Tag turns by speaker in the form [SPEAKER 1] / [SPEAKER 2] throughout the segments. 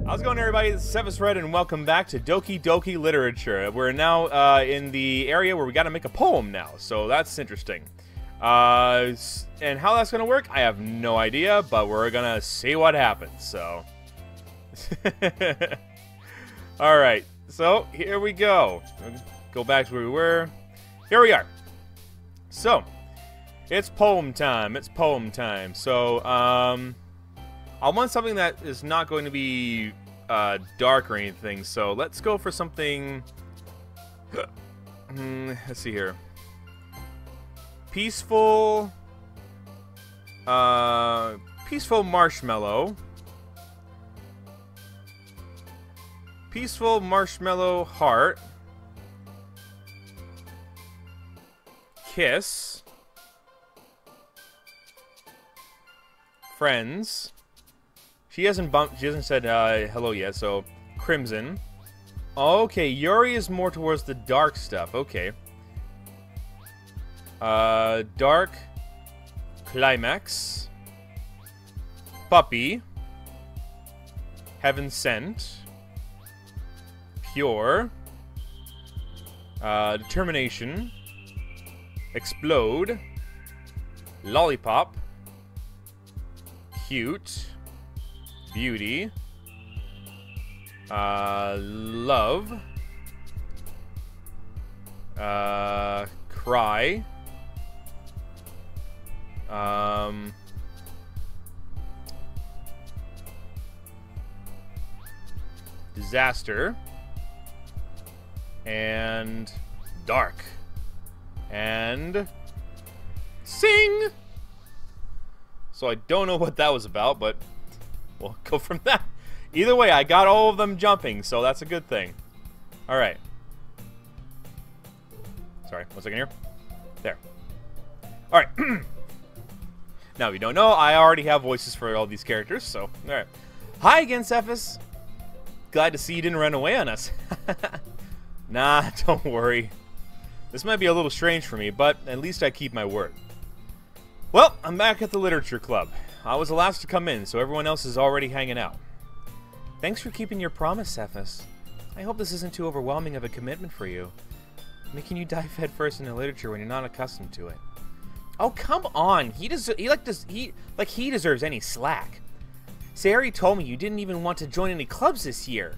[SPEAKER 1] How's it going, everybody? This is CephasRed, and welcome back to Doki Doki Literature. We're now in the area where we gotta make a poem now, so that's interesting. And how that's gonna work, I have no idea, but we're gonna see what happens, so... Alright, so here we go. Go back to where we were. Here we are. So, it's poem time. It's poem time. So, I want something that is not going to be dark or anything, so let's go for something... let's see here. Peaceful... peaceful marshmallow. Peaceful marshmallow heart. Kiss. Friends. She hasn't said hello yet, so crimson. Okay, Yuri is more towards the dark stuff. Okay. Dark climax. Puppy. Heaven sent. Pure. Determination. Explode. Lollipop. Cute. Beauty. Love. Cry. Disaster. And dark. And sing. So I don't know what that was about, but we'll go from that. Either way, I got all of them jumping, so that's a good thing. Alright. Sorry, 1 second here. There. Alright. Now, if you don't know, I already have voices for all these characters, so... Alright. Hi again, Cephas. Glad to see you didn't run away on us. Nah, don't worry. This might be a little strange for me, but at least I keep my word. Well, I'm back at the Literature Club. I was the last to come in, so everyone else is already hanging out. Thanks for keeping your promise, Cephas. I hope this isn't too overwhelming of a commitment for you, making you dive headfirst into literature when you're not accustomed to it. Oh, come on! He deserves any slack. Sayori told me you didn't even want to join any clubs this year,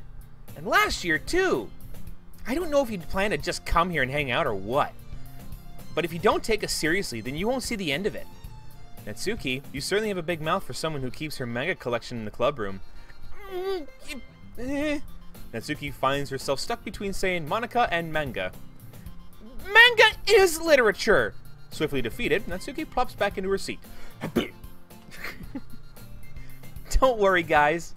[SPEAKER 1] and last year too. I don't know if you plan to just come here and hang out or what, but if you don't take us seriously, then you won't see the end of it. Natsuki, you certainly have a big mouth for someone who keeps her manga collection in the club room. Natsuki finds herself stuck between saying Monika and manga. Manga is literature! Swiftly defeated, Natsuki plops back into her seat. Don't worry, guys.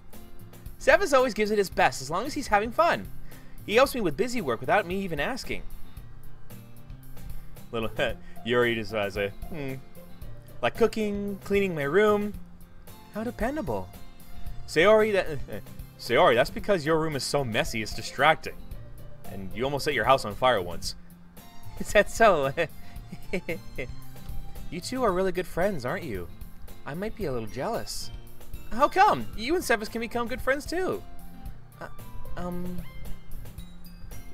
[SPEAKER 1] Cephas always gives it his best as long as he's having fun. He helps me with busy work without me even asking. Little Yuri just has a like cooking, cleaning my room. How dependable. Sayori, that's because your room is so messy it's distracting. And you almost set your house on fire once. Is that so? You two are really good friends, aren't you? I might be a little jealous. How come? You and Cephas can become good friends too.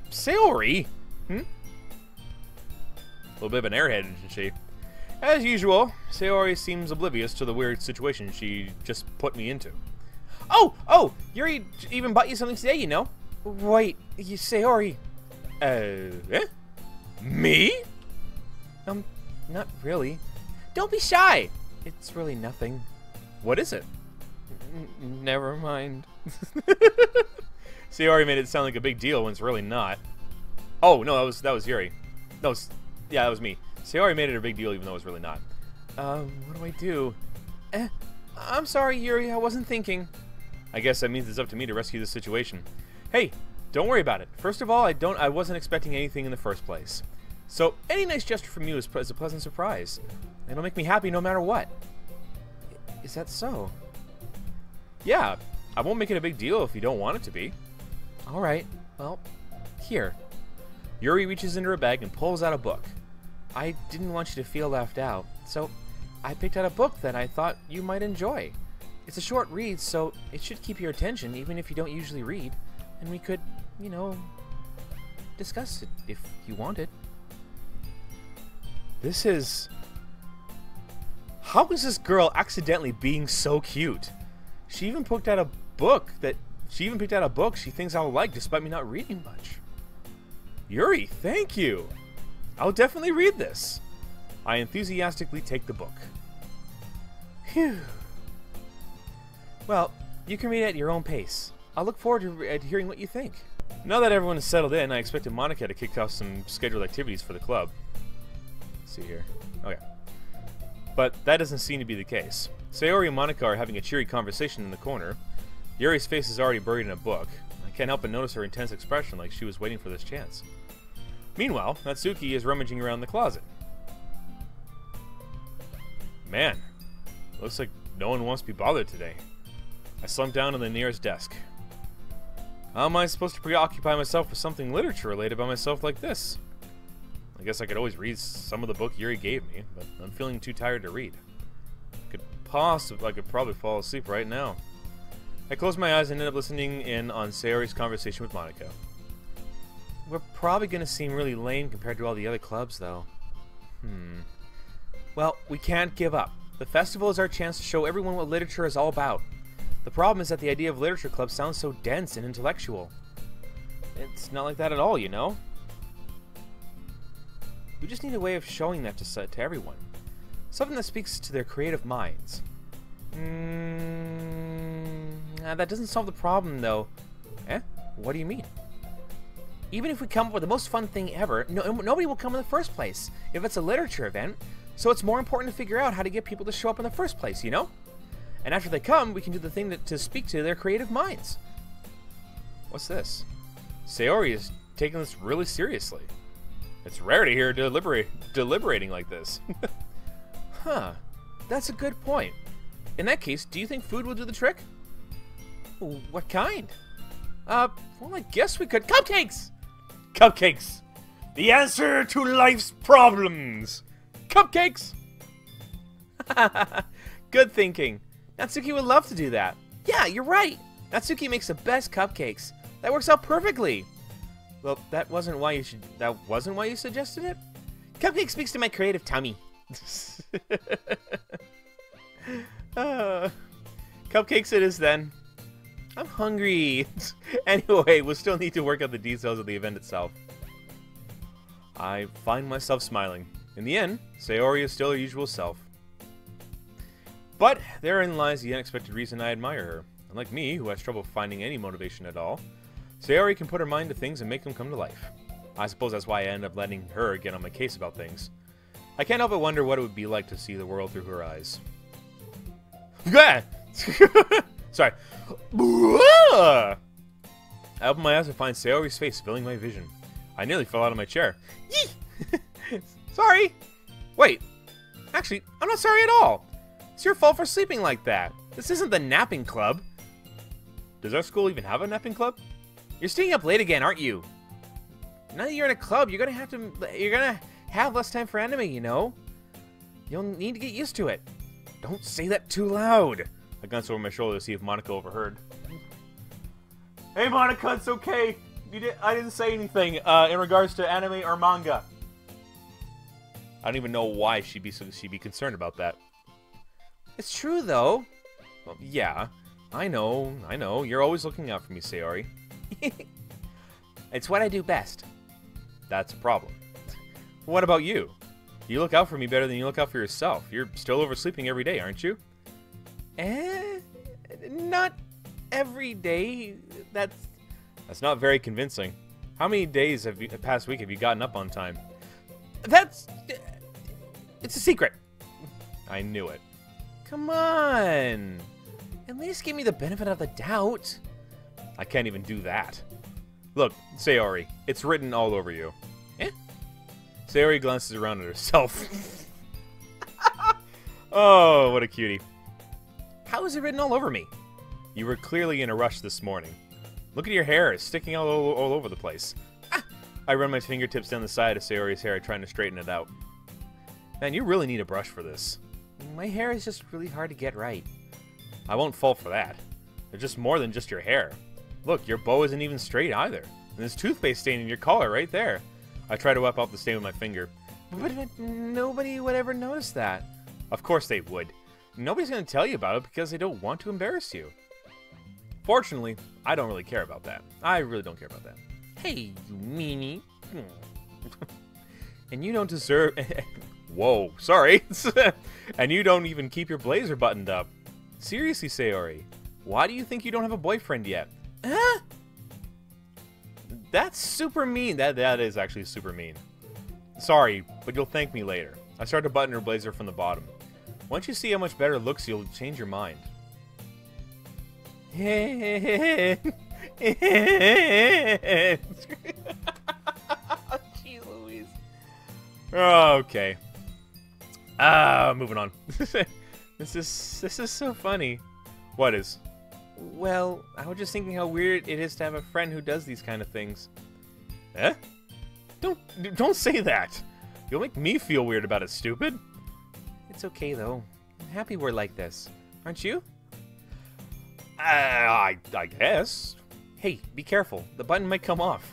[SPEAKER 1] Sayori? A little bit of an airhead, isn't she? As usual, Sayori seems oblivious to the weird situation she just put me into. Oh! Yuri even bought you something today, you know. Wait, Sayori. Me? Not really. Don't be shy. It's really nothing. What is it? Never mind. Sayori made it sound like a big deal when it's really not. Oh, no, that was Yuri. Yeah, that was me. Sayori made it a big deal even though it was really not. What do I do? I'm sorry, Yuri, I wasn't thinking. I guess that means it's up to me to rescue this situation. Hey, don't worry about it. First of all, I wasn't expecting anything in the first place. So, any nice gesture from you is a pleasant surprise. It'll make me happy no matter what. Is that so? Yeah, I won't make it a big deal if you don't want it to be. Alright, well, here. Yuri reaches into her bag and pulls out a book. I didn't want you to feel left out, so I picked out a book that I thought you might enjoy. It's a short read, so it should keep your attention even if you don't usually read. And we could, you know, discuss it if you wanted. This is... How is this girl accidentally being so cute? She even picked out a book she thinks I'll like despite me not reading much. Yuri, thank you. I'll definitely read this. I enthusiastically take the book. Phew. Well, you can read it at your own pace. I'll look forward to hearing what you think. Now that everyone is settled in, I expected Monika to kick off some scheduled activities for the club. Let's see here. Okay. But that doesn't seem to be the case. Sayori and Monika are having a cheery conversation in the corner. Yuri's face is already buried in a book. I can't help but notice her intense expression like she was waiting for this chance. Meanwhile, Natsuki is rummaging around the closet. Man, looks like no one wants to be bothered today. I slumped down on the nearest desk. How am I supposed to preoccupy myself with something literature-related by myself like this? I guess I could always read some of the book Yuri gave me, but I'm feeling too tired to read. I could probably fall asleep right now. I closed my eyes and ended up listening in on Sayori's conversation with Monika. We're probably going to seem really lame compared to all the other clubs, though. Well, we can't give up. The festival is our chance to show everyone what literature is all about. The problem is that the idea of literature clubs sounds so dense and intellectual. It's not like that at all, you know? We just need a way of showing that to everyone. Something that speaks to their creative minds. That doesn't solve the problem, though. Eh? What do you mean? Even if we come up with the most fun thing ever, nobody will come in the first place if it's a literature event. So it's more important to figure out how to get people to show up in the first place, you know? And after they come, we can do the thing to speak to their creative minds. What's this? Sayori is taking this really seriously. It's rare to hear deliberating like this. Huh. That's a good point. In that case, do you think food will do the trick? What kind? Well, I guess we could... Cupcakes! Cupcakes! The answer to life's problems! Cupcakes! Good thinking. Natsuki would love to do that. Yeah, you're right. Natsuki makes the best cupcakes. That works out perfectly. Well, that wasn't why you suggested it? Cupcake speaks to my creative tummy. Cupcakes it is then. I'm hungry. Anyway, we'll still need to work out the details of the event itself. I find myself smiling. In the end, Sayori is still her usual self. But therein lies the unexpected reason I admire her. Unlike me, who has trouble finding any motivation at all, Sayori can put her mind to things and make them come to life. I suppose that's why I end up letting her get on my case about things. I can't help but wonder what it would be like to see the world through her eyes. Sorry. I open my eyes and find Sayori's face filling my vision. I nearly fell out of my chair. Sorry! Wait. Actually, I'm not sorry at all. It's your fault for sleeping like that. This isn't the napping club. Does our school even have a napping club? You're staying up late again, aren't you? Now that you're in a club, you're gonna have less time for anime, you know? You'll need to get used to it. Don't say that too loud. I glanced over my shoulder to see if Monika overheard. Hey Monika, it's okay. I didn't say anything in regards to anime or manga. I don't even know why she'd be concerned about that. It's true though. Well, yeah, I know. You're always looking out for me, Sayori. It's what I do best. That's a problem. What about you? You look out for me better than you look out for yourself. You're still oversleeping every day, aren't you? Not every day. That's not very convincing. How many days the past week have you gotten up on time? It's a secret. I knew it. Come on. At least give me the benefit of the doubt. I can't even do that. Look, Sayori, it's written all over you. Eh? Sayori glances around at herself. Oh, what a cutie. How is it written all over me? You were clearly in a rush this morning. Look at your hair, it's sticking all over the place. Ah! I run my fingertips down the side of Sayori's hair, trying to straighten it out. Man, you really need a brush for this. My hair is just really hard to get right. I won't fall for that. They're just more than just your hair. Look, your bow isn't even straight either. And there's toothpaste stain in your collar right there. I try to wipe out the stain with my finger. But nobody would ever notice that. Of course they would. Nobody's going to tell you about it because they don't want to embarrass you. Fortunately, I don't really care about that. I really don't care about that. Hey, you meanie. And you don't deserve... Whoa, sorry. And you don't even keep your blazer buttoned up. Seriously, Sayori. Why do you think you don't have a boyfriend yet? Huh? That's super mean. That is actually super mean. Sorry, but you'll thank me later. I started to button her blazer from the bottom. Once you see how much better it looks, you'll change your mind. Jeez Louise. Okay. Moving on. This is so funny. What is? Well, I was just thinking how weird it is to have a friend who does these kind of things. Eh? Don't say that. You'll make me feel weird about it, stupid. It's okay though. I'm happy we're like this. Aren't you? I guess. Hey, be careful. The button might come off.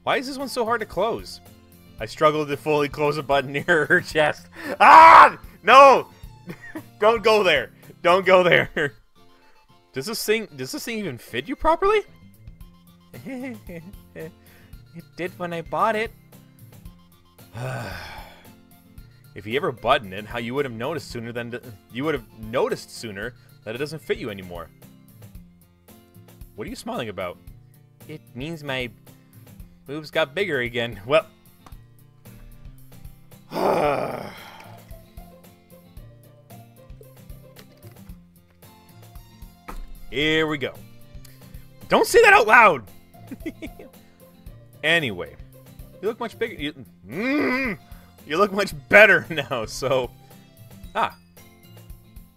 [SPEAKER 1] Why is this one so hard to close? I struggled to fully close a button near her chest. Ah! No! Don't go there. Don't go there. Does this thing even fit you properly? It did when I bought it. If you ever button it, how you would have noticed sooner that it doesn't fit you anymore. What are you smiling about? It means my boobs got bigger again. Well, here we go. Don't say that out loud. Anyway, you look much bigger. You look much better now. So,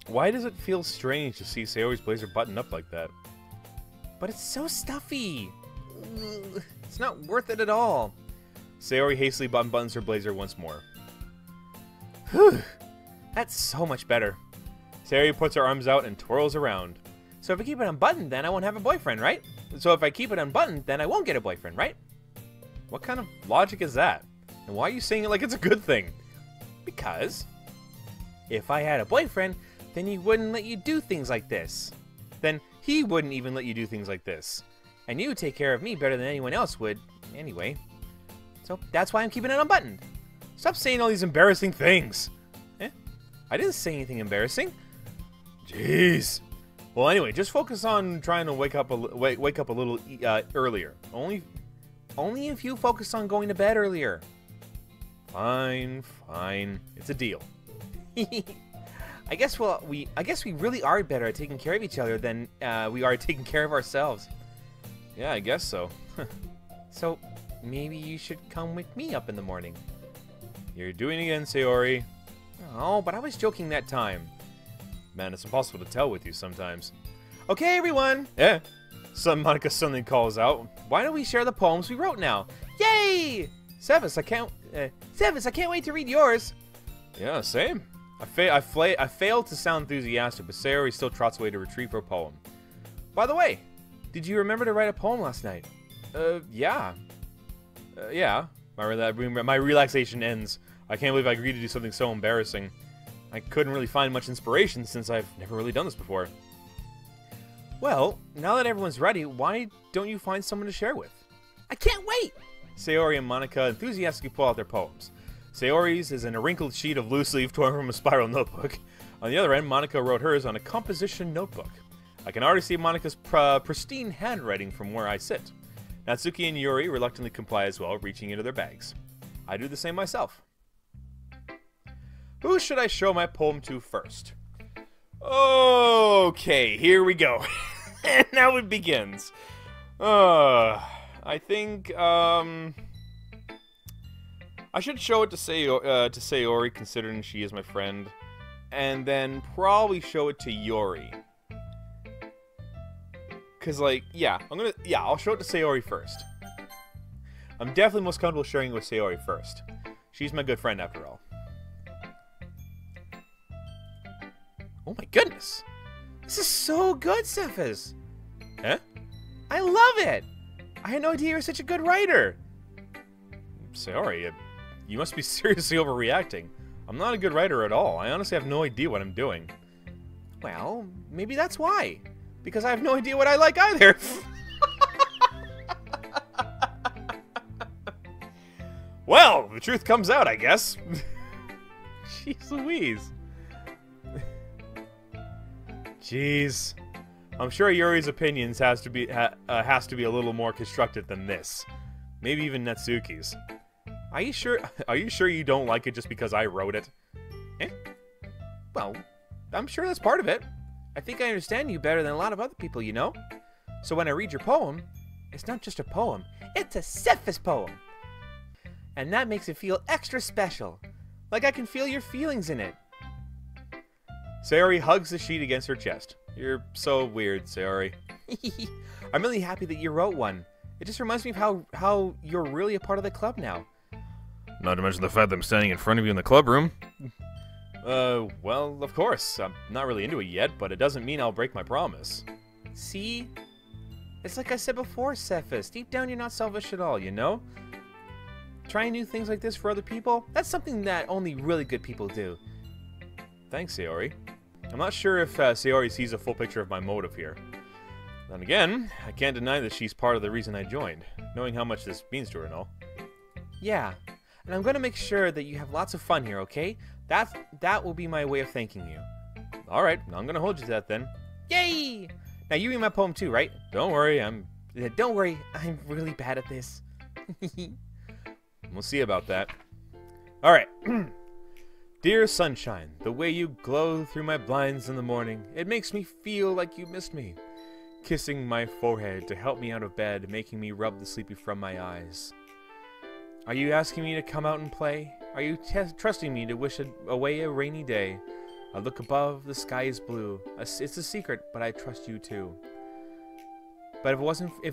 [SPEAKER 1] why does it feel strange to see Sayori's blazer buttoned up like that? But it's so stuffy. It's not worth it at all. Sayori hastily buttons her blazer once more. Whew, that's so much better. Sayori puts her arms out and twirls around. So if I keep it unbuttoned, then I won't have a boyfriend, right? So if I keep it unbuttoned, then I won't get a boyfriend, right? What kind of logic is that? And why are you saying it like it's a good thing? Because if I had a boyfriend, then he wouldn't let you do things like this. Then he wouldn't even let you do things like this. And you would take care of me better than anyone else would, anyway. So that's why I'm keeping it unbuttoned. Stop saying all these embarrassing things. I didn't say anything embarrassing. Jeez. Well, anyway, just focus on trying to wake up a little earlier. Only if you focus on going to bed earlier. Fine, fine. It's a deal. I guess we really are better at taking care of each other than we are taking care of ourselves. Yeah, I guess so. So maybe you should come with me up in the morning. You're doing it again, Sayori. Oh, but I was joking that time. Man, it's impossible to tell with you sometimes. Okay, everyone. Yeah. Monika suddenly calls out. Why don't we share the poems we wrote now? Yay! Cephas, I can't wait to read yours. Yeah, same. I failed to sound enthusiastic, but Sayori still trots away to retrieve her poem. By the way, did you remember to write a poem last night? Yeah. Yeah. My relaxation ends. I can't believe I agreed to do something so embarrassing. I couldn't really find much inspiration since I've never really done this before. Well, now that everyone's ready, why don't you find someone to share with? I can't wait! Sayori and Monika enthusiastically pull out their poems. Sayori's is in a wrinkled sheet of loose leaf torn from a spiral notebook. On the other end, Monika wrote hers on a composition notebook. I can already see Monika's pristine handwriting from where I sit. Natsuki and Yuri reluctantly comply as well, reaching into their bags. I do the same myself. Who should I show my poem to first? Okay, here we go. And now it begins. I think, I should show it to Sayori, considering she is my friend. And then probably show it to Yuri. Cause I'll show it to Sayori first. I'm definitely most comfortable sharing it with Sayori first. She's my good friend after all. Oh my goodness! This is so good, Cephas. Huh? I love it. I had no idea you were such a good writer. Sorry, you must be seriously overreacting. I'm not a good writer at all. I honestly have no idea what I'm doing. Well, maybe that's why. Because I have no idea what I like either. Well, the truth comes out, I guess. Jeez Louise. Jeez. I'm sure Yuri's opinions has to be a little more constructive than this. Maybe even Natsuki's. Are you sure? Are you sure you don't like it just because I wrote it? Eh? Well, I'm sure that's part of it. I think I understand you better than a lot of other people, you know? So when I read your poem, it's not just a poem, it's a Cephas poem. And that makes it feel extra special. Like I can feel your feelings in it. Sayori hugs the sheet against her chest. You're so weird, Sayori. I'm really happy that you wrote one. It just reminds me of how you're really a part of the club now. Not to mention the fact that I'm standing in front of you in the club room. Well, of course. I'm not really into it yet, but it doesn't mean I'll break my promise. See? It's like I said before, Cephas. Deep down, you're not selfish at all, you know? Trying new things like this for other people, that's something that only really good people do. Thanks, Sayori. I'm not sure if Sayori sees a full picture of my motive here. Then again, I can't deny that she's part of the reason I joined, knowing how much this means to her and all. Yeah, and I'm going to make sure that you have lots of fun here, okay? That will be my way of thanking you. Alright, I'm going to hold you to that then. Yay! Now you read my poem too, right? Don't worry, I'm really bad at this. We'll see about that. Alright. Dear sunshine, the way you glow through my blinds in the morning, it makes me feel like you missed me. Kissing my forehead to help me out of bed, making me rub the sleepy from my eyes. Are you asking me to come out and play? Are you trusting me to wish away a rainy day? I look above, the sky is blue. It's a secret, but I trust you too. But if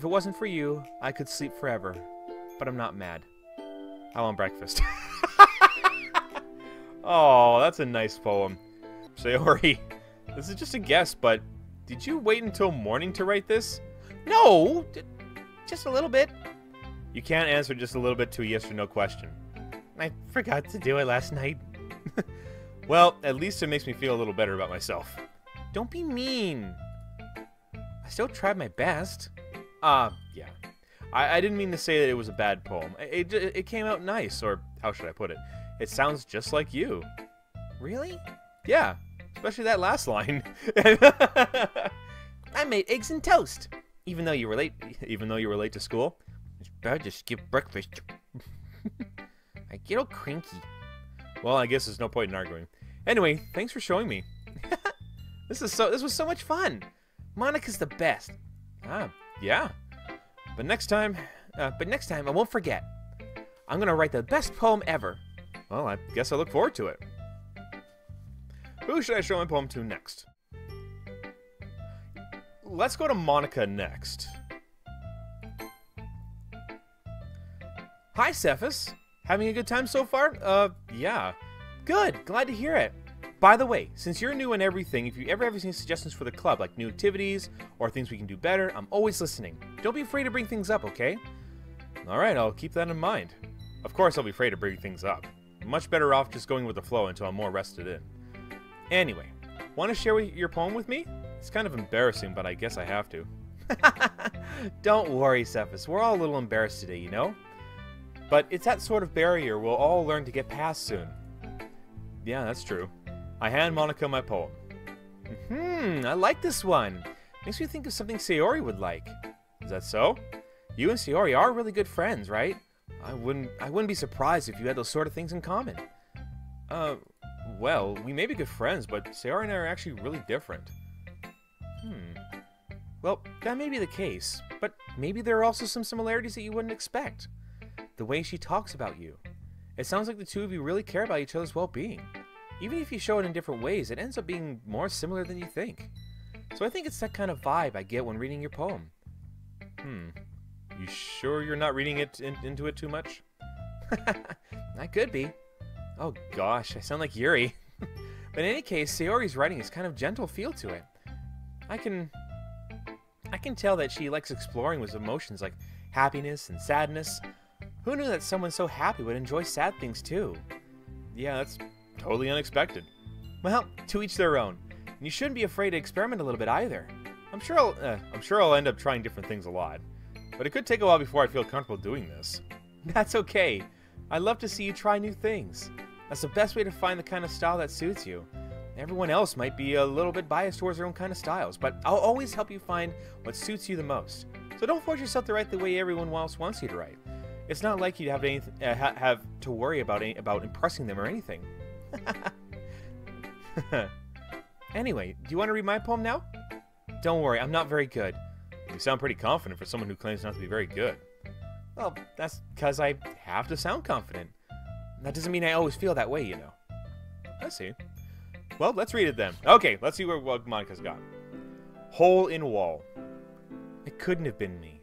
[SPEAKER 1] it wasn't for you, I could sleep forever. But I'm not mad. I want breakfast. Oh, that's a nice poem. Sayori, this is just a guess, but did you wait until morning to write this? No, just a little bit. You can't answer just a little bit to a yes or no question. I forgot to do it last night. Well, at least it makes me feel a little better about myself. Don't be mean. I still tried my best. Yeah. I didn't mean to say that it was a bad poem. It came out nice, or how should I put it? It sounds just like you. Really? Yeah, especially that last line. I made eggs and toast. Even though you were late to school. It's bad to skip breakfast. I get all cranky. Well, I guess there's no point in arguing. Anyway, thanks for showing me. This was so much fun. Monika's the best. Yeah. But next time I won't forget. I'm gonna write the best poem ever. Well, I guess I look forward to it. Who should I show my poem to next? Let's go to Monika next. Hi, Cephas. Having a good time so far? Yeah. Good. Glad to hear it. By the way, since you're new and everything, if you ever have any suggestions for the club, like new activities or things we can do better, I'm always listening. Don't be afraid to bring things up, okay? Alright, I'll keep that in mind. Of course I'll be afraid to bring things up. I'm much better off just going with the flow until I'm more rested in. Anyway, want to share your poem with me? It's kind of embarrassing, but I guess I have to. Don't worry, Cephas. We're all a little embarrassed today, you know? But it's that sort of barrier we'll all learn to get past soon. Yeah, that's true. I hand Monika my poem. I like this one. Makes me think of something Sayori would like. Is that so? You and Sayori are really good friends, right? I wouldn't be surprised if you had those sort of things in common. Well, we may be good friends, but Sayori and I are actually really different. Well, that may be the case, but maybe there are also some similarities that you wouldn't expect. The way she talks about you. It sounds like the two of you really care about each other's well-being. Even if you show it in different ways, it ends up being more similar than you think. So I think it's that kind of vibe I get when reading your poem. You sure you're not reading it into it too much? I could be. Oh gosh, I sound like Yuri. But in any case, Sayori's writing has kind of gentle feel to it. I can tell that she likes exploring with emotions like happiness and sadness. Who knew that someone so happy would enjoy sad things too? Yeah, that's totally unexpected. Well, to each their own. And you shouldn't be afraid to experiment a little bit either. I'm sure I'll end up trying different things a lot. But it could take a while before I feel comfortable doing this. That's okay. I love to see you try new things. That's the best way to find the kind of style that suits you. Everyone else might be a little bit biased towards their own kind of styles, but I'll always help you find what suits you the most. So don't force yourself to write the way everyone else wants you to write. It's not like you have to worry about impressing them or anything. Anyway, do you want to read my poem now? Don't worry, I'm not very good. You sound pretty confident for someone who claims not to be very good. Well, that's because I have to sound confident. That doesn't mean I always feel that way, you know. I see. Well, let's read it then. Okay, let's see what Monika's got. Hole in wall. It couldn't have been me.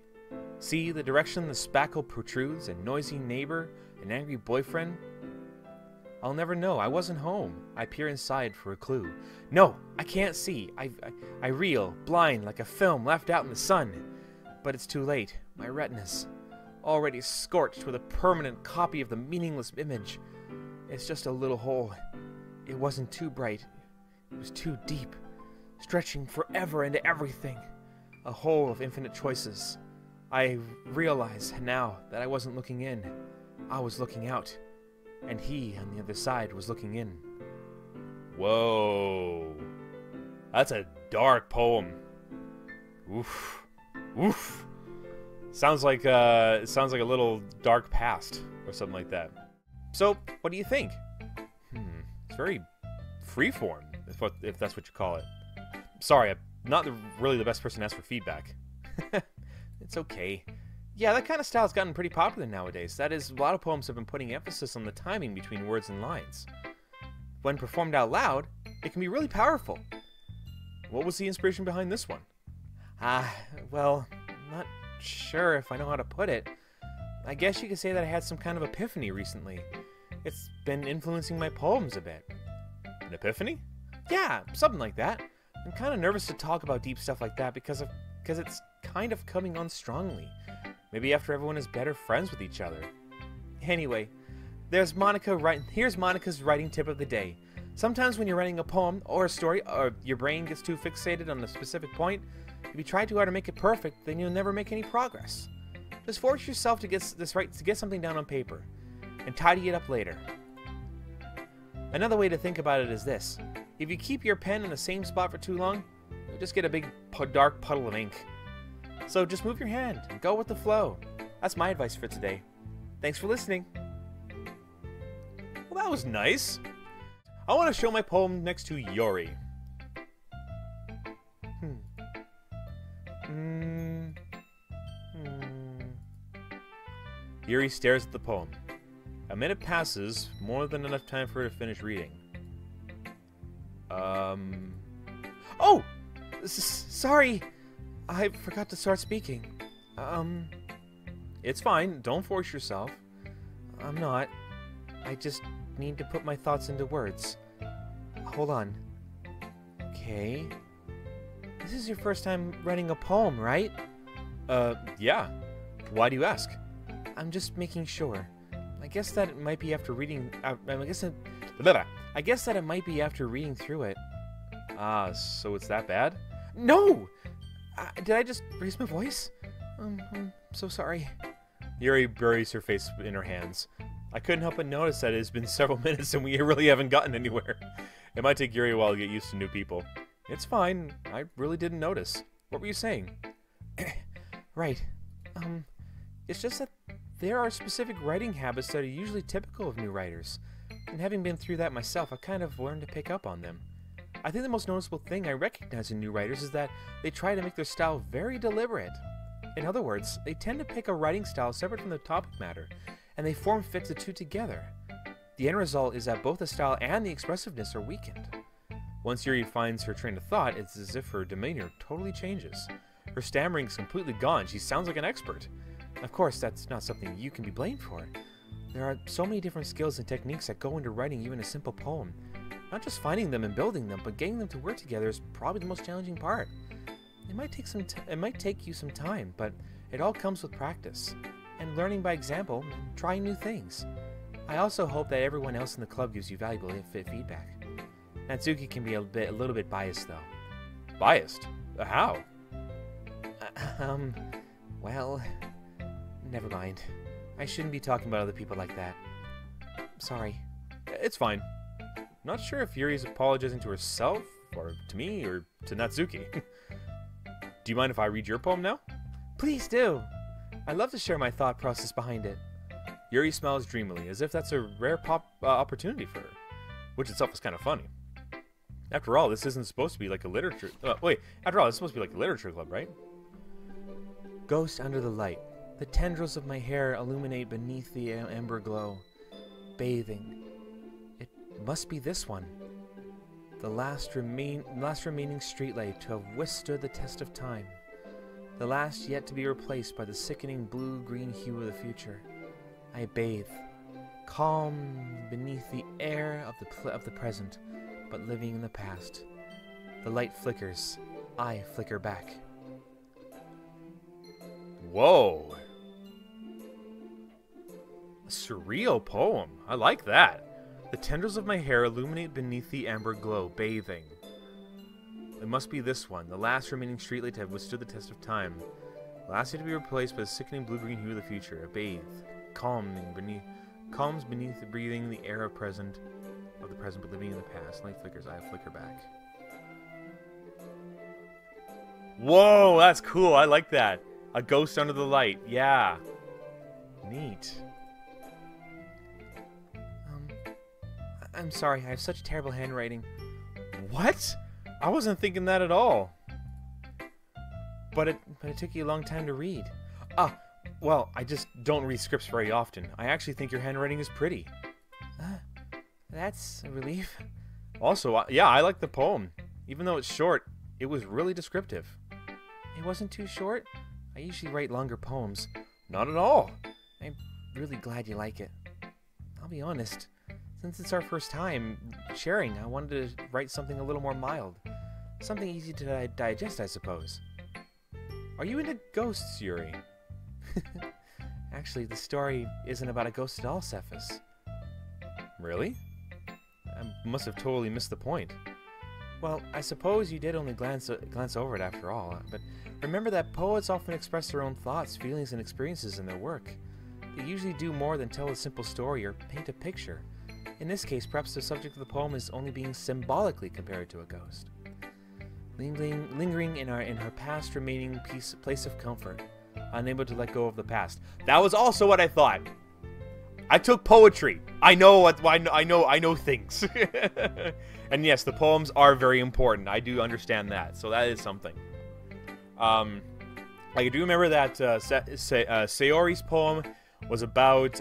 [SPEAKER 1] See the direction the spackle protrudes, a noisy neighbor, an angry boyfriend? I'll never know. I wasn't home. I peer inside for a clue. No, I can't see. I reel, blind like a film left out in the sun. But it's too late. My retinas, already scorched with a permanent copy of the meaningless image. It's just a little hole. It wasn't too bright. It was too deep, stretching forever into everything. A hole of infinite choices. I realize now that I wasn't looking in. I was looking out. And he, on the other side, was looking in. Whoa. That's a dark poem. Oof. Oof. Sounds like a little dark past or something like that. So, what do you think? It's very freeform, if that's what you call it. Sorry, I'm not really the best person to ask for feedback. It's okay. Yeah, that kind of style has gotten pretty popular nowadays. That is, a lot of poems have been putting emphasis on the timing between words and lines. When performed out loud, it can be really powerful. What was the inspiration behind this one? Well, I'm not sure if I know how to put it. I guess you could say that I had some kind of epiphany recently. It's been influencing my poems a bit. An epiphany? Yeah, something like that. I'm kind of nervous to talk about deep stuff like that because it's kind of coming on strongly. Maybe after everyone is better friends with each other. Anyway, here's Monika's writing tip of the day. Sometimes when you're writing a poem or a story, or your brain gets too fixated on a specific point, if you try too hard to make it perfect, then you'll never make any progress. Just force yourself to get something down on paper, and tidy it up later. Another way to think about it is this. If you keep your pen in the same spot for too long, you'll just get a big dark puddle of ink. So just move your hand and go with the flow. That's my advice for today. Thanks for listening. Well, that was nice. I want to show my poem next to Yori. Yuri stares at the poem. A minute passes, more than enough time for her to finish reading. Oh! Sorry! I forgot to start speaking. It's fine. Don't force yourself. I'm not. I just need to put my thoughts into words. Hold on. Okay. This is your first time writing a poem, right? Yeah. Why do you ask? I'm just making sure. I guess that it might be after reading... I guess that it might be after reading through it. Ah, so it's that bad? No! Did I just raise my voice? I'm so sorry. Yuri buries her face in her hands. I couldn't help but notice that it has been several minutes and we really haven't gotten anywhere. It might take Yuri a while to get used to new people. It's fine. I really didn't notice. What were you saying? Right. It's just that there are specific writing habits that are usually typical of new writers. And having been through that myself, I've kind of learned to pick up on them. I think the most noticeable thing I recognize in new writers is that they try to make their style very deliberate. In other words, they tend to pick a writing style separate from the topic matter, and they form-fit the two together. The end result is that both the style and the expressiveness are weakened. Once Yuri finds her train of thought, it's as if her demeanor totally changes. Her stammering's completely gone. She sounds like an expert. Of course, that's not something you can be blamed for. There are so many different skills and techniques that go into writing even a simple poem. Not just finding them and building them, but getting them to work together is probably the most challenging part. It might take you some time, but it all comes with practice and learning by example and trying new things. I also hope that everyone else in the club gives you valuable feedback. Natsuki can be a little bit biased though. Biased? How? Well, never mind. I shouldn't be talking about other people like that. Sorry. It's fine. Not sure if Yuri's apologizing to herself, or to me, or to Natsuki. Do you mind if I read your poem now? Please do! I'd love to share my thought process behind it. Yuri smiles dreamily, as if that's a rare opportunity for her, which itself is kind of funny. After all, this isn't supposed to be like a literature... after all, it's supposed to be like a literature club, right? Ghost under the light. The tendrils of my hair illuminate beneath the ember glow. Bathing. It must be this one. The last remaining streetlight to have withstood the test of time. The last yet to be replaced by the sickening blue-green hue of the future. I bathe, calm beneath the air of the present, but living in the past. The light flickers. I flicker back. Whoa! A surreal poem. I like that. The tendrils of my hair illuminate beneath the amber glow, bathing. It must be this one, the last remaining streetlight to have withstood the test of time. The last yet to be replaced by the sickening blue-green hue of the future. A bathe, calms beneath the breathing the air of the present, but living in the past. Light flickers, I flicker back. Whoa, that's cool. I like that. A ghost under the light. Yeah. Neat. I'm sorry, I have such terrible handwriting. What? I wasn't thinking that at all. But it took you a long time to read. Well, I just don't read scripts very often. I actually think your handwriting is pretty. That's a relief. Also, yeah, I like the poem. Even though it's short, it was really descriptive. It wasn't too short? I usually write longer poems. Not at all. I'm really glad you like it. I'll be honest. Since it's our first time sharing, I wanted to write something a little more mild. Something easy to digest, I suppose. Are you into ghosts, Yuri? Actually, the story isn't about a ghost at all, Cephas. Really? I must have totally missed the point. Well, I suppose you did only glance over it after all, but remember that poets often express their own thoughts, feelings, and experiences in their work. They usually do more than tell a simple story or paint a picture. In this case, perhaps the subject of the poem is only being symbolically compared to a ghost. Lingering in her past remaining place of comfort, unable to let go of the past. That was also what I thought. I took poetry. I know things. And yes, the poems are very important. I do understand that. So that is something. I do remember that Sayori's poem was about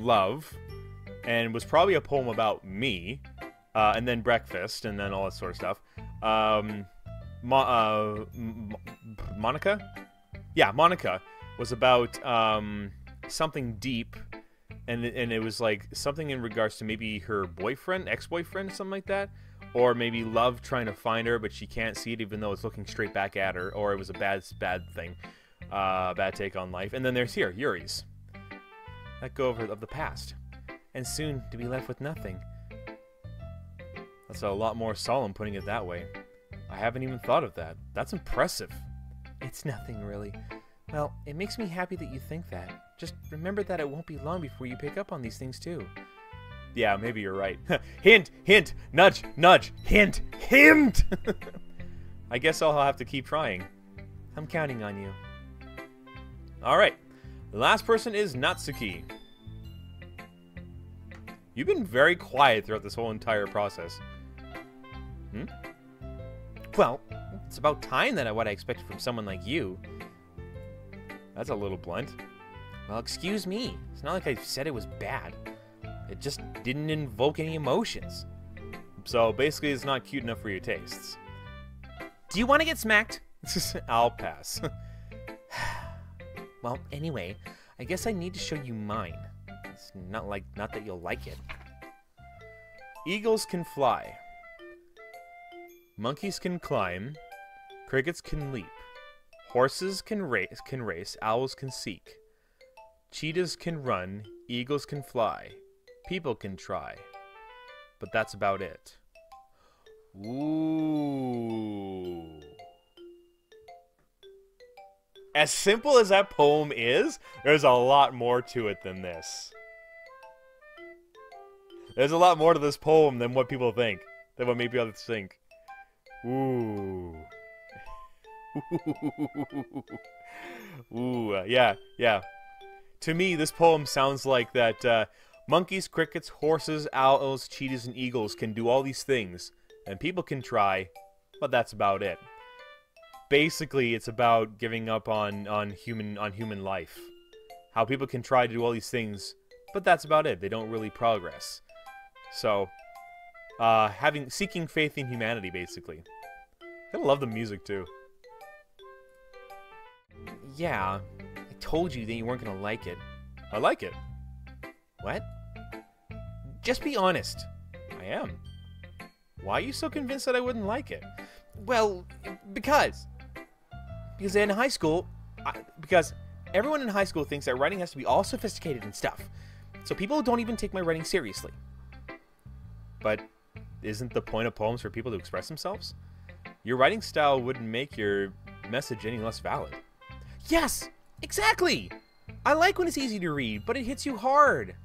[SPEAKER 1] love, and was probably a poem about me, and then breakfast, and then all that sort of stuff. Monika? Yeah, Monika was about something deep, and it was like something in regards to maybe her boyfriend, ex-boyfriend, something like that, or maybe love trying to find her, but she can't see it even though it's looking straight back at her, or it was a bad thing, bad take on life. And then there's Yuri's. Let go of the past, and soon to be left with nothing. That's a lot more solemn putting it that way. I haven't even thought of that. That's impressive. It's nothing, really. Well, it makes me happy that you think that. Just remember that it won't be long before you pick up on these things, too. Yeah, maybe you're right. Hint, hint, nudge, nudge, hint, hint! I guess I'll have to keep trying. I'm counting on you. Alright. The last person is Natsuki. You've been very quiet throughout this whole entire process. Well, it's about time that what I expected from someone like you. That's a little blunt. Well, excuse me. It's not like I said it was bad. It just didn't invoke any emotions. So basically, it's not cute enough for your tastes. Do you want to get smacked? I'll pass. Well, anyway, I guess I need to show you mine. It's not that you'll like it. Eagles can fly. Monkeys can climb. Crickets can leap. Horses can race. Owls can seek. Cheetahs can run. Eagles can fly. People can try. But that's about it. Ooh. As simple as that poem is, there's a lot more to it than this. There's a lot more to this poem than what people think. Than what maybe others think. Ooh. Ooh, yeah. To me, this poem sounds like that monkeys, crickets, horses, owls, cheetahs, and eagles can do all these things, and people can try, but that's about it. Basically, it's about giving up on human life. How people can try to do all these things, but that's about it. They don't really progress. So, seeking faith in humanity, basically. I love the music too. Yeah, I told you that you weren't gonna like it. I like it. What? Just be honest. I am. Why are you so convinced that I wouldn't like it? Well, because in high school, because everyone in high school thinks that writing has to be all sophisticated and stuff. So people don't even take my writing seriously. But isn't the point of poems for people to express themselves? Your writing style wouldn't make your message any less valid. Yes, exactly! I like when it's easy to read, but it hits you hard.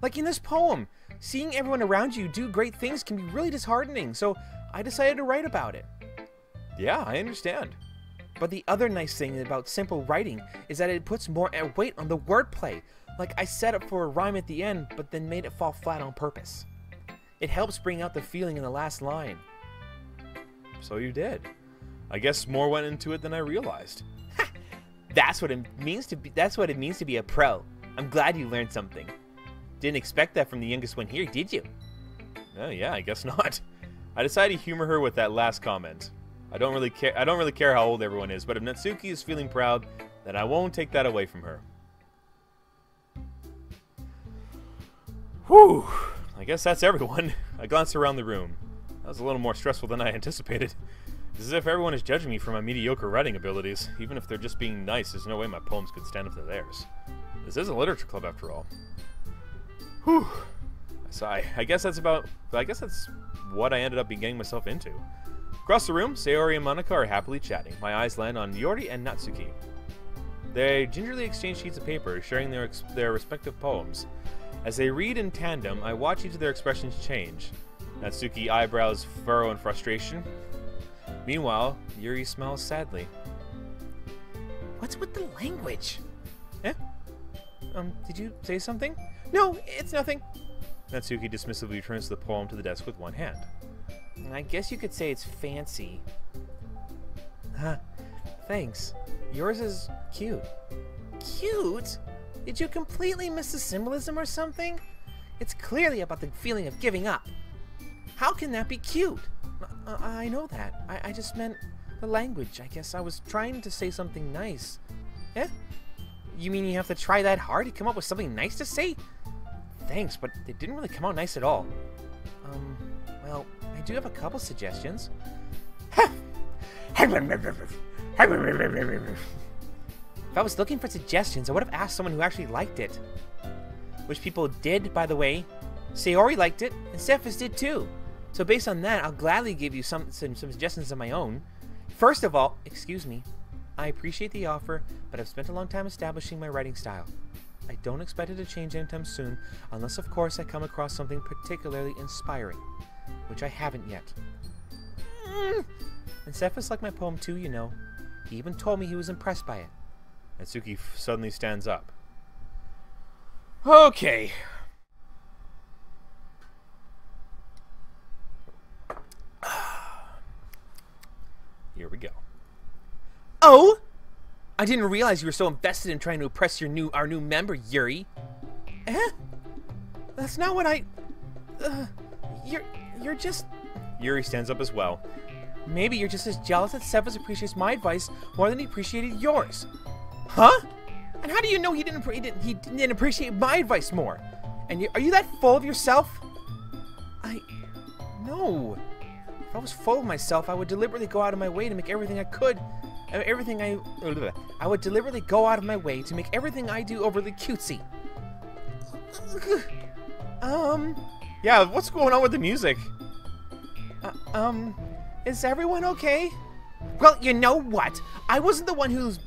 [SPEAKER 1] Like in this poem, seeing everyone around you do great things can be really disheartening, so I decided to write about it. Yeah, I understand. But the other nice thing about simple writing is that it puts more weight on the wordplay. Like I set up for a rhyme at the end, but then made it fall flat on purpose. It helps bring out the feeling in the last line. So you did. I guess more went into it than I realized. Ha! That's what it means to be a pro. I'm glad you learned something. Didn't expect that from the youngest one here, did you? Oh yeah, I guess not. I decided to humor her with that last comment. I don't really care how old everyone is, but if Natsuki is feeling proud, then I won't take that away from her. Whew. I guess that's everyone. I glanced around the room. That was a little more stressful than I anticipated. It's as if everyone is judging me for my mediocre writing abilities. Even if they're just being nice, there's no way my poems could stand up to theirs. This is a literature club after all. Whew. I sigh. I guess that's what I ended up getting myself into. Across the room, Sayori and Monika are happily chatting. My eyes land on Yori and Natsuki. They gingerly exchange sheets of paper, sharing their respective poems. As they read in tandem, I watch each of their expressions change. Natsuki eyebrows furrow in frustration. Meanwhile, Yuri smiles sadly. What's with the language? Eh? Did you say something? No, it's nothing. Natsuki dismissively returns the poem to the desk with one hand. I guess you could say it's fancy. Huh. Thanks. Yours is cute. Cute? Did you completely miss the symbolism or something? It's clearly about the feeling of giving up. How can that be cute? I know that. I just meant the language. I guess I was trying to say something nice. Eh? You mean you have to try that hard to come up with something nice to say? Thanks, but it didn't really come out nice at all. Well, I do have a couple suggestions. If I was looking for suggestions, I would have asked someone who actually liked it. Which people did, by the way. Sayori liked it, and Cephas did too. So based on that, I'll gladly give you some suggestions of my own. First of all, excuse me, I appreciate the offer, but I've spent a long time establishing my writing style. I don't expect it to change anytime soon, unless of course I come across something particularly inspiring, which I haven't yet. And Cephas liked my poem too, you know. He even told me he was impressed by it. Natsuki suddenly stands up. Okay. Here we go. Oh! I didn't realize you were so invested in trying to impress our new member, Yuri. Eh? That's not what I... You're just... Yuri stands up as well. Maybe you're just as jealous that Cephas appreciates my advice more than he appreciated yours. Huh? And how do you know he didn't appreciate my advice more? And are you that full of yourself? No. If I was full of myself, I would deliberately go out of my way to make everything I could. I would deliberately go out of my way to make everything I do overly cutesy. Yeah, what's going on with the music? Is everyone okay? Well, you know what? I wasn't the one whose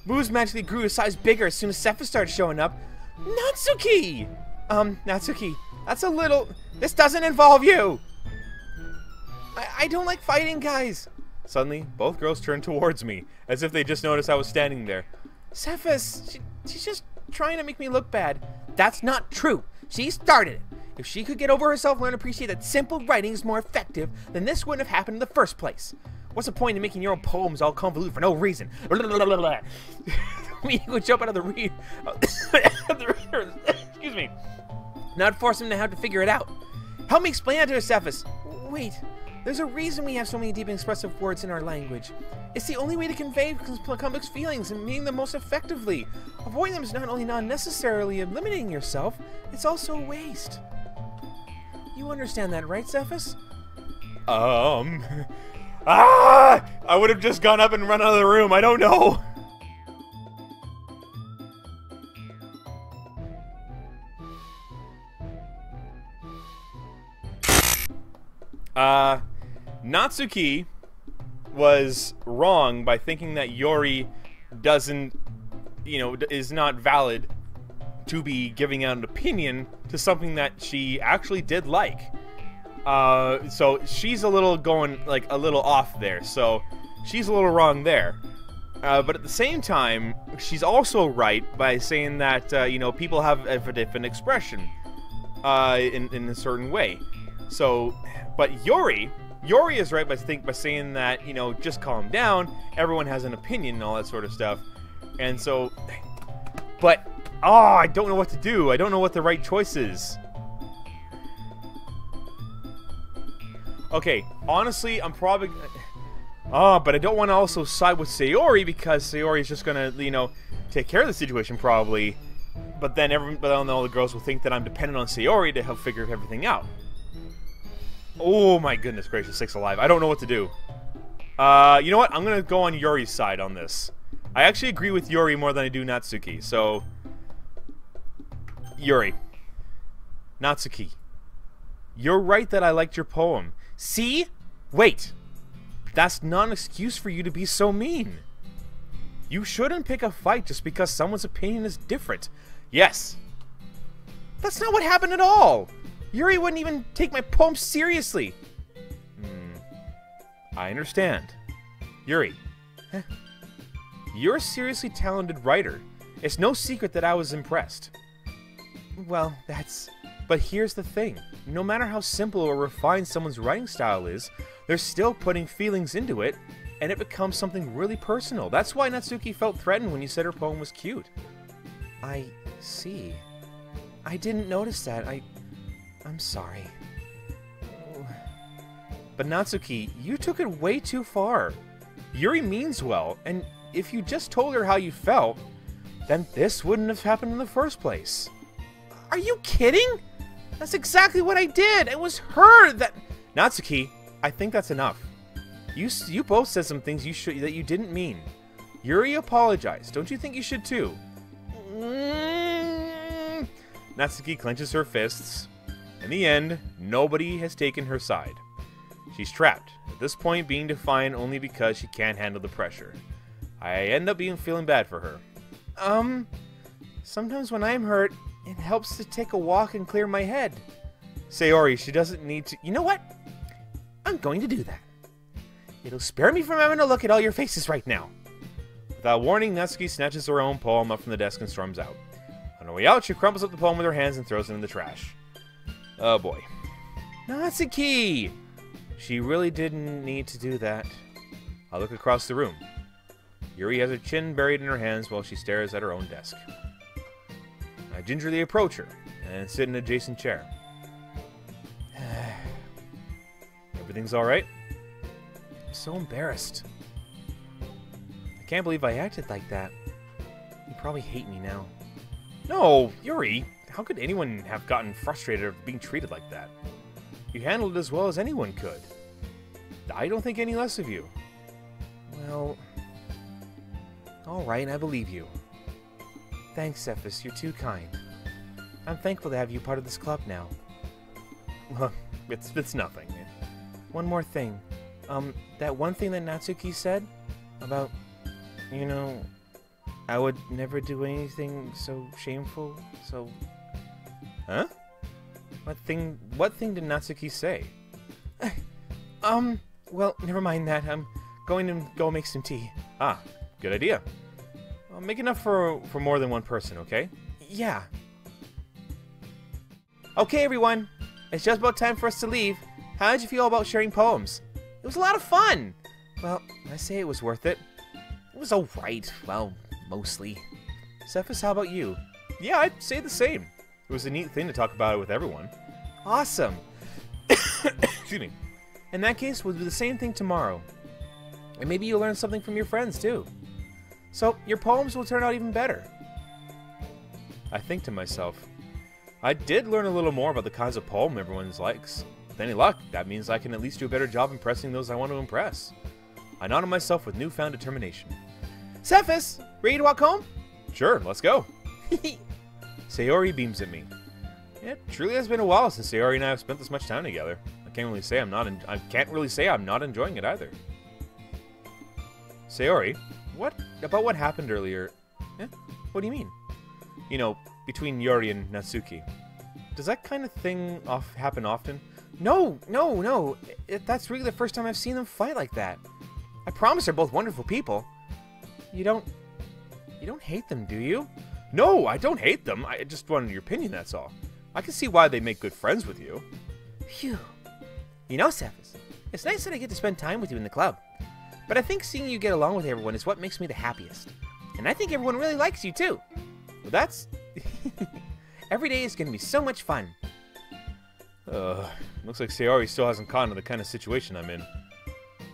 [SPEAKER 1] moves magically grew a size bigger as soon as Cephas started showing up. Natsuki! Natsuki, that's a little... This doesn't involve you! I don't like fighting, guys. Suddenly, both girls turned towards me, as if they just noticed I was standing there. Cephas, she's just trying to make me look bad. That's not true. She started it. If she could get over herself and learn to appreciate that simple writing is more effective, then this wouldn't have happened in the first place. What's the point in making your own poems all convoluted for no reason? We would jump out of the reader. Excuse me. Not force him to have to figure it out. Help me explain that to her, Cephas. Wait. There's a reason we have so many deep and expressive words in our language. It's the only way to convey complex feelings and meaning them most effectively. Avoiding them is not only not necessarily eliminating yourself, it's also a waste. You understand that, right, Cephas? I would have just gone up and run out of the room. I don't know. Natsuki was wrong by thinking that Yori doesn't, is not valid to be giving out an opinion to something that she actually did like. So she's a little a little off there. So she's a little wrong there. But at the same time, she's also right by saying that, people have a different expression in a certain way. So, but Yori is right by saying that, just calm down, everyone has an opinion and all that sort of stuff. And so, but, I don't know what to do. I don't know what the right choice is. Okay, honestly, I'm probably... but I don't want to also side with Sayori, because Sayori is just gonna, take care of the situation probably. But then all the girls will think that I'm dependent on Sayori to help figure everything out. Oh my goodness gracious, sakes alive. I don't know what to do. You know what? I'm gonna go on Yori's side on this. I actually agree with Yori more than I do Natsuki, so... Yori. Natsuki. You're right that I liked your poem. See? Wait. That's not an excuse for you to be so mean. You shouldn't pick a fight just because someone's opinion is different. Yes. That's not what happened at all. Yuri wouldn't even take my poem seriously. I understand. Yuri. You're a seriously talented writer. It's no secret that I was impressed. Well, but here's the thing. No matter how simple or refined someone's writing style is, they're still putting feelings into it, and it becomes something really personal. That's why Natsuki felt threatened when you said her poem was cute. I see. I didn't notice that. I'm sorry. But Natsuki, you took it way too far. Yuri means well, and if you just told her how you felt, then this wouldn't have happened in the first place. Are you kidding? That's exactly what I did. It was her that... Natsuki, I think that's enough. You both said some things that you didn't mean. Yuri apologized. Don't you think you should too? Natsuki clenches her fists. In the end, nobody has taken her side. She's trapped, at this point being defiant only because she can't handle the pressure. I end up feeling bad for her. Sometimes when I'm hurt, it helps to take a walk and clear my head. Sayori, she doesn't need to... You know what? I'm going to do that. It'll spare me from having to look at all your faces right now. Without warning, Natsuki snatches her own poem up from the desk and storms out. On her way out, she crumples up the poem with her hands and throws it in the trash. Oh boy. Natsuki! She really didn't need to do that. I look across the room. Yuri has her chin buried in her hands while she stares at her own desk. I gingerly approach her and sit in an adjacent chair. Everything's alright? I'm so embarrassed. I can't believe I acted like that. You probably hate me now. No, Yuri, how could anyone have gotten frustrated of being treated like that? You handled it as well as anyone could. I don't think any less of you. Well, alright, I believe you. Thanks, Cephas, you're too kind. I'm thankful to have you part of this club now. Well, it's nothing. One more thing. That one thing that Natsuki said about, you know, I would never do anything so shameful, so... Huh? What thing did Natsuki say? Well, never mind that. I'm going to go make some tea. Ah, good idea. I'll make enough for more than one person, okay? Yeah. Okay, everyone. It's just about time for us to leave. How did you feel about sharing poems? It was a lot of fun. Well, I say it was worth it. It was alright. Well, mostly. Cephas, how about you? Yeah, I'd say the same. It was a neat thing to talk about it with everyone. Awesome. Excuse me. In that case, we'll do the same thing tomorrow. And maybe you'll learn something from your friends, too. So, your poems will turn out even better. I think to myself, I did learn a little more about the kinds of poem everyone likes. With any luck, that means I can at least do a better job impressing those I want to impress. I nodded myself with newfound determination. Cephas, ready to walk home? Sure, let's go. Sayori beams at me. It truly has been a while since Sayori and I have spent this much time together. I can't really say I'm not enjoying it either. Sayori, what about what happened earlier? Eh? What do you mean? You know, between Yuri and Natsuki. Does that kind of thing happen often? No. That's really the first time I've seen them fight like that. I promise they're both wonderful people. You don't hate them, do you? No, I don't hate them. I just wanted your opinion, that's all. I can see why they make good friends with you. Phew. You know, Cephas, it's nice that I get to spend time with you in the club. But I think seeing you get along with everyone is what makes me the happiest. And I think everyone really likes you, too. Well, that's... Every day is going to be so much fun. Looks like Sayori still hasn't caught on to the kind of situation I'm in.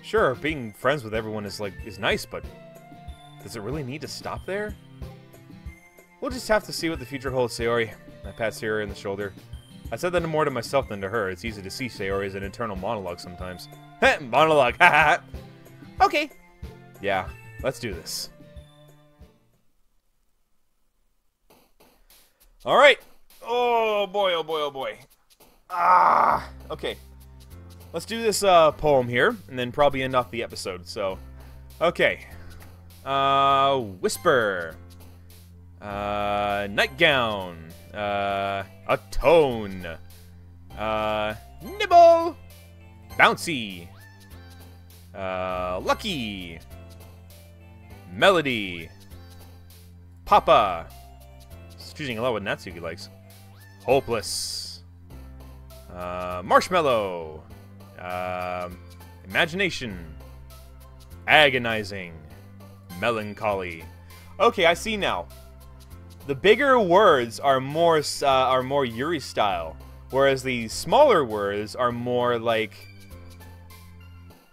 [SPEAKER 1] Sure, being friends with everyone is nice, but... Does it really need to stop there? We'll just have to see what the future holds, Sayori. I pat Sayori on the shoulder. I said that more to myself than to her. It's easy to see Sayori as an internal monologue sometimes. Heh, monologue, haha. Okay. Yeah, let's do this. Alright. Oh boy, oh boy, oh boy. Ah, okay. Let's do this poem here, and then probably end off the episode, so. Okay. Whisper. Nightgown. Atone. Nibble. Bouncy. Lucky. Melody. Papa. Choosing a lot what Natsuki likes. Hopeless. Marshmallow. Imagination. Agonizing. Melancholy. Okay, I see now. The bigger words are more Yuri style, whereas the smaller words are more like.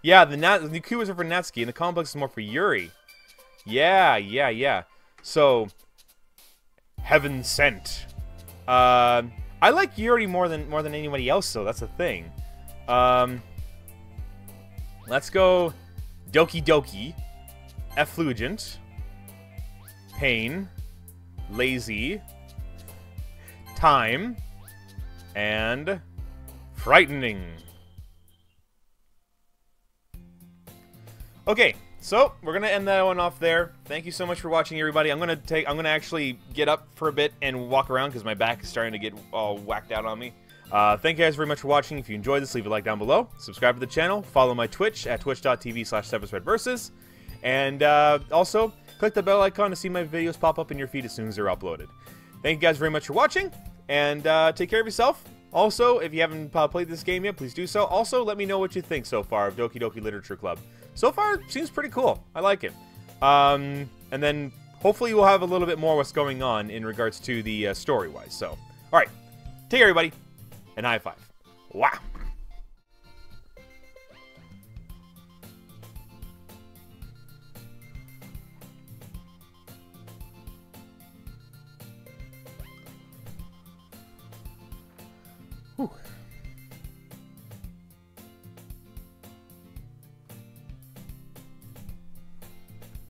[SPEAKER 1] Yeah, the Kuwas are for Natsuki, and the complex is more for Yuri. Yeah. So, Heaven Sent. I like Yuri more than anybody else, though. That's the thing. Let's go Doki Doki, Effulgent, Pain, Lazy, Time, and Frightening. Okay, so we're gonna end that one off there. Thank you so much for watching, everybody. I'm gonna actually get up for a bit and walk around because my back is starting to get all whacked out on me. Thank you guys very much for watching. If you enjoyed this, leave a like down below. Subscribe to the channel. Follow my Twitch at twitch.tv/CephasRedVersus. And also, click the bell icon to see my videos pop up in your feed as soon as they're uploaded. Thank you guys very much for watching, and take care of yourself. Also, if you haven't played this game yet, please do so. Also, let me know what you think so far of Doki Doki Literature Club. So far, it seems pretty cool. I like it. And then, hopefully, we'll have a little bit more what's going on in regards to the story-wise. So, alright. Take care, everybody. And high five. Wow.